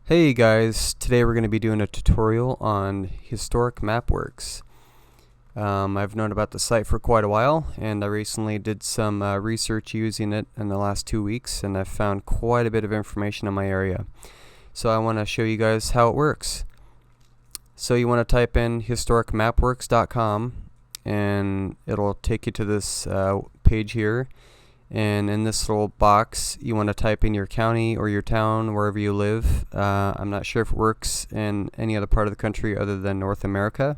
Hey guys, today we're going to be doing a tutorial on Historic Mapworks. I've known about the site for quite a while, and I recently did some research using it in the last 2 weeks, and I've found quite a bit of information in my area. So I want to show you guys how it works. So you want to type in historicmapworks.com, and it'll take you to this page here. And in this little box, you want to type in your county or your town, wherever you live. I'm not sure if it works in any other part of the country other than North America,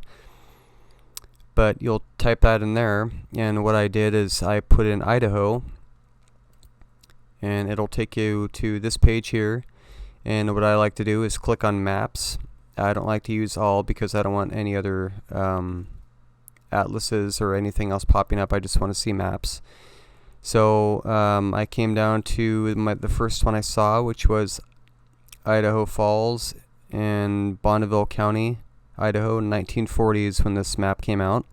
but you'll type that in there. And what I did is I put in Idaho, and it'll take you to this page here. And what I like to do is click on maps. I don't like to use all because I don't want any other atlases or anything else popping up. I just want to see maps. So I came down to the first one I saw, which was Idaho Falls in Bonneville County, Idaho, in 1940s when this map came out.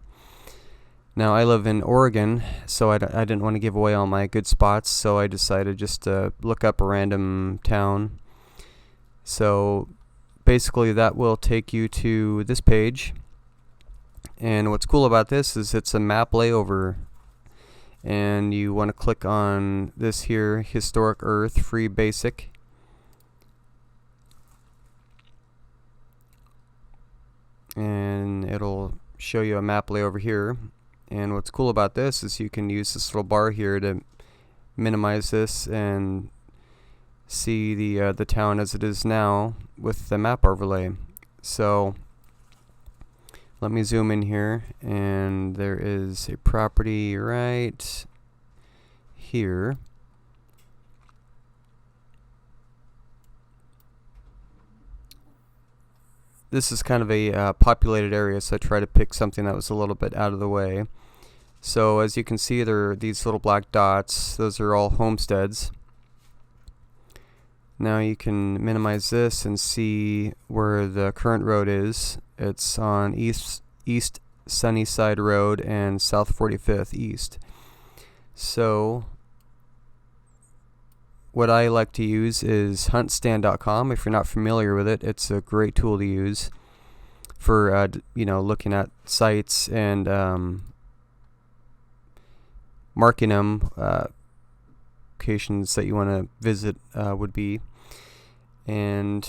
Now I live in Oregon, so I didn't want to give away all my good spots, so I decided just to look up a random town. So basically that will take you to this page, and what's cool about this is it's a map layover. And you want to click on this here, Historic Earth Free Basic. And it'll show you a map layover here. And what's cool about this is you can use this little bar here to minimize this and see the town as it is now with the map overlay. So let me zoom in here, and there is a property right here. This is kind of a populated area, so I tried to pick something that was a little bit out of the way. So as you can see, there are these little black dots. Those are all homesteads. Now you can minimize this and see where the current road is. It's on East Sunnyside Road and South 45th East. So what I like to use is huntstand.com. If you're not familiar with it, it's a great tool to use for looking at sites and marking them. Locations that you want to visit would be. And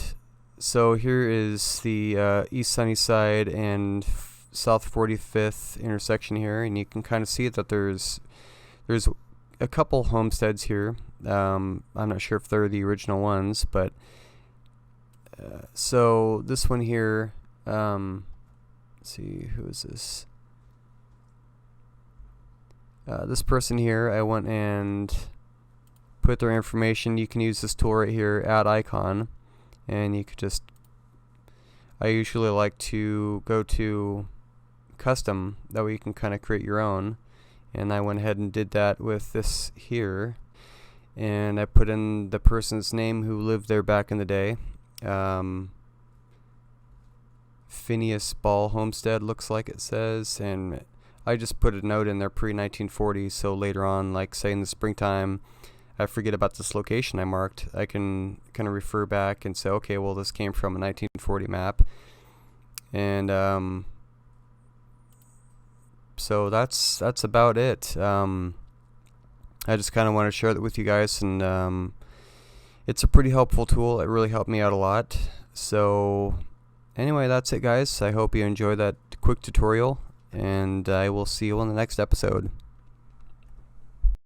so here is the East Sunnyside and South 45th intersection here, and you can kind of see that there's a couple homesteads here. I'm not sure if they're the original ones, but so this one here, let's see, who is this? This person here, I went and put their information. You can use this tool right here, add icon, and you could just, I usually like to go to custom, that way you can kind of create your own, and I went ahead and did that with this here, and I put in the person's name who lived there back in the day. Phineas Ball Homestead looks like it says, and I just put a note in there pre-1940, so later on, like say in the springtime, I forget about this location I marked, I can kind of refer back and say, okay, well this came from a 1940 map. And so that's about it. I just kind of want to share that with you guys, and it's a pretty helpful tool. It really helped me out a lot. So anyway, that's it guys. I hope you enjoyed that quick tutorial, and I will see you on the next episode.